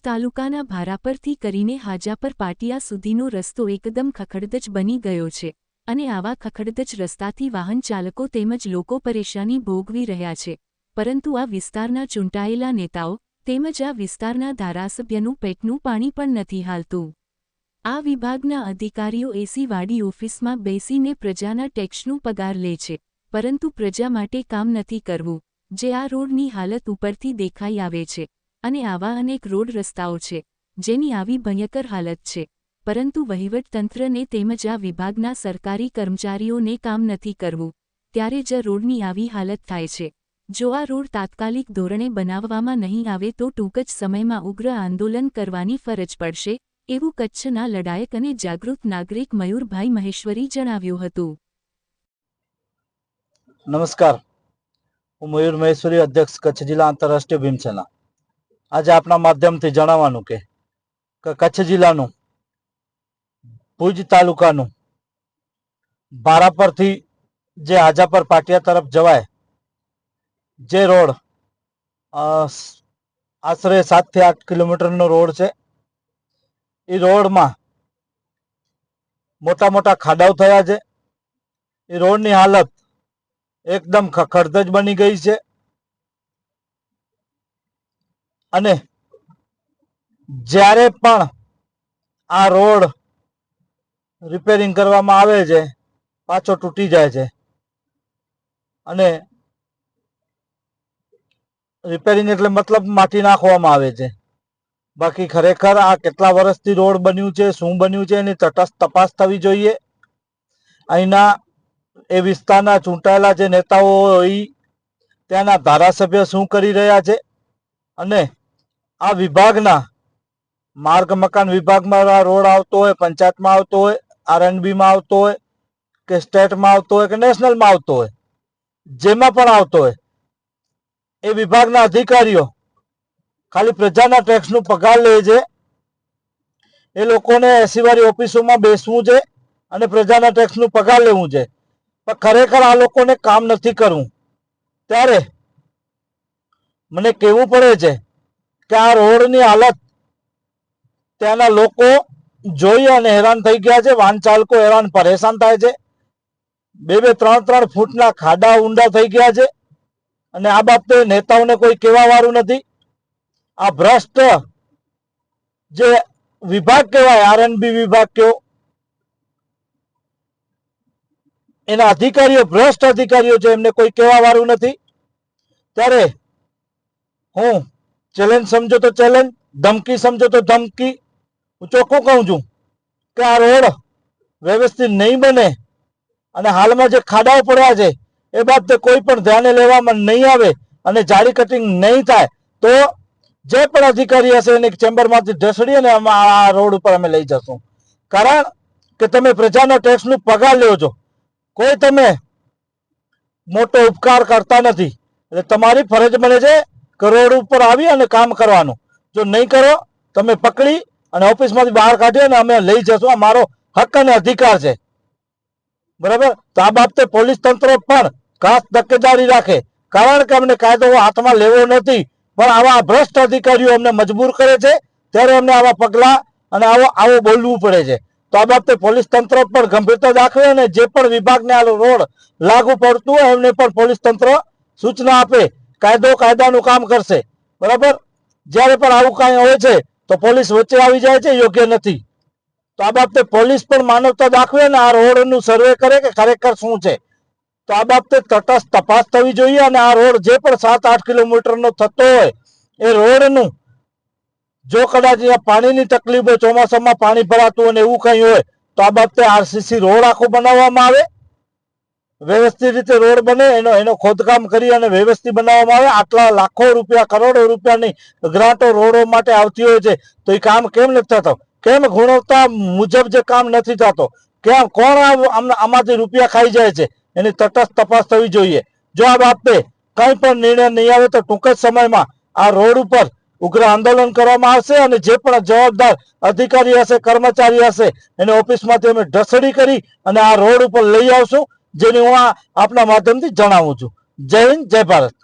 તાલુકાના ભારાપરથી કરીને હાજાપર પાટિયા સુધીનો રસ્તો એકદમ ખખડધજ બની ગયો છે અને આવા ખખડધજ રસ્તાથી વાહન ચાલકો તેમજ લોકો પરેશાની ભોગવી રહ્યા છે, પરંતુ આ વિસ્તારના ચૂંટાયેલા નેતાઓ તેમજ આ વિસ્તારના ધારાસભ્યનું પેટનું પાણી પણ નથી હાલતું। આ વિભાગના અધિકારીઓ એસીવાળી ઓફિસમાં બેસીને પ્રજાના ટેક્સનું પગાર લે છે, પરંતુ પ્રજા માટે કામ નથી કરવું, જે આ રોડની હાલત ઉપરથી દેખાઈ આવે છે। અને આવા અનેક રોડ રસ્તાઓ છે જેની આવી ભયંકર હાલત છે, પરંતુ વહીવટતંત્રને તેમજ આ વિભાગના સરકારી કર્મચારીઓને કામ નથી કરવું, ત્યારે જ રોડની આવી હાલત થાય છે। જો આ રોડ તાત્કાલિક ધોરણે બનાવવામાં નહીં આવે તો ટૂંક જ સમયમાં ઉગ્ર આંદોલન કરવાની ફરજ પડશે, એવું કચ્છના લડાયક અને જાગૃત નાગરિક મયુરભાઈ મહેશ્વરી જણાવ્યું હતું। નમસ્કાર, હું મયુર મહેશ્વરી, અધ્યક્ષ કચ્છ જિલ્લા આંતરરાષ્ટ્રીય ભીમસેના। આજે આપના માધ્યમથી જણાવવાનું કે કચ્છ જિલ્લાનું ભુજ તાલુકાનું ભારાપરથી જે હાજાપર પાટિયા તરફ જવાય જે રોડ આશરે 7 થી 8 કિલોમીટરનો રોડ છે, એ રોડમાં મોટા મોટા ખાડાઓ થયા છે। એ રોડની હાલત એકદમ ખખડધજ બની ગઈ છે અને જ્યારે પણ આ રોડ રિપેરિંગ કરવામાં આવે છે પાછો તૂટી જાય છે અને રિપેરિંગ એટલે મતલબ માટી નાખવામાં આવે છે। બાકી ખરેખર આ કેટલા વર્ષથી રોડ બન્યું છે, શું બન્યું છે એની તટસ્થ તપાસ થવી જોઈએ। અહીંના એ વિસ્તારના ચૂંટાયેલા જે નેતાઓ હોય ત્યાંના ધારાસભ્ય શું કરી રહ્યા છે અને આ વિભાગના માર્ગ મકાન વિભાગમાં આ રોડ આવતો હોય, પંચાયતમાં આવતો હોય, આરએનબીમાં આવતો હોય કે સ્ટેટમાં આવતો હોય કે નેશનલમાં આવતો હોય, જેમાં પણ આવતો હોય, એ વિભાગના અધિકારીઓ ખાલી પ્રજાના ટેક્સનું પગાર લે છે। એ લોકોને એસીવાળી ઓફિસોમાં બેસવું છે અને પ્રજાના ટેક્સનું પગાર લેવું છે, પણ ખરેખર આ લોકોને કામ નથી કરવું। ત્યારે મને કહેવું પડે છે કે આ રોડની હાલત ત્યાંના લોકો જોઈ અને હેરાન થઈ ગયા છે, વાહન ચાલકો હેરાન પરેશાન થાય છે। 2-3 ફૂટના ખાડા ઊંડા થઈ ગયા છે અને આ બાબતે નેતાઓને કોઈ કહેવા વાળું નથી। આ ભ્રષ્ટ જે વિભાગ કહેવાય, આરએનબી વિભાગ કયો, એના અધિકારીઓ ભ્રષ્ટ અધિકારીઓ છે, એમને કોઈ કહેવા વાળું નથી। ત્યારે હું ચેલેન્જ સમજો તો ચેલેન્જ, ધમકી સમજો તો ધમકી, હું ચોખ્ખું કહું છું કે આ રોડ વ્યવસ્થિત નહીં બને અને હાલમાં જે ખાડાઓ પડ્યા છે એ બાબતે કોઈ પણ ધ્યાને લેવામાં નહીં આવે અને જાળી કટિંગ નહીં થાય તો જે પણ અધિકારી હશે એને ચેમ્બરમાંથી ઢસડી અને આ રોડ ઉપર અમે લઈ જશું। કારણ કે તમે પ્રજાના ટેક્સનું પગાર લ્યો છો, કોઈ તમે મોટો ઉપકાર કરતા નથી, એટલે તમારી ફરજ બને છે કે રોડ ઉપર આવી અને કામ કરવાનું। જો નહીં કરો તમે પકડી અને ઓફિસમાંથી બહાર કાઢી અને અમે લઈ જશું, આ મારો હક અને અધિકાર છે, બરાબર। તો આ બાબતે પોલીસ તંત્ર પણ ખાસ તકેદારી રાખે, કારણ કે અમને કાયદો હાથમાં લેવો નથી, પણ આવા ભ્રષ્ટ અધિકારીઓ અમને મજબૂર કરે છે, ત્યારે અમને આવા પગલા અને આવો બોલવું પડે છે। તો આ બાબતે પોલીસ તંત્ર પણ ગંભીરતા દાખવે અને જે પણ વિભાગને આ રોડ લાગુ પડતું હોય એમને પણ પોલીસ તંત્ર સૂચના આપે, કાયદાનું કામ કરશે, બરાબર। જ્યારે પણ આવું કાંઈ હોય છે તો પોલીસ વચ્ચે આવી જાય છે, યોગ્ય નથી। તો આ બાબતે પોલીસ પણ માનવતા દાખવે અને આ રોડનું સર્વે કરે કે ખરેખર શું છે। તો આ બાબતે તટસ્થ તપાસ થવી જોઈએ અને આ રોડ જે પણ 7-8 કિલોમીટરનો થતો હોય એ રોડનું જો કદાચ પાણીની તકલીફ હોય, ચોમાસામાં પાણી ભરાતું હોય ને એવું કંઈ હોય તો આ બાબતે આરસીસી રોડ આખો બનાવવામાં આવે, વ્યવસ્થિત રીતે રોડ બને, એનો ખોદકામ કરી અને વ્યવસ્થિત બનાવવામાં આવે। આટલા લાખો રૂપિયા, કરોડો રૂપિયાની ગ્રાન્ટો રોડો માટે આવતી હોય છે તો એ કામ કેમ નથી થતો? કેમ ગુણવત્તા મુજબ જે કામ નથી થતો? કેમ કોણ આમાંથી રૂપિયા ખાઈ જાય છે? એની તટસ્થ તપાસ થવી જોઈએ। જો આ બાબતે કંઈ પણ નિર્ણય નહીં આવે તો ટૂંક જ સમયમાં આ રોડ ઉપર ઉગ્ર આંદોલન કરવામાં આવશે અને જે પણ જવાબદાર અધિકારી હશે, કર્મચારી હશે, એને ઓફિસમાંથી અમે ઢસડી કરી અને આ રોડ ઉપર લઈ આવશું, જેની હું આપના માધ્યમથી જણાવું છું। જય હિન્દ, જય ભારત।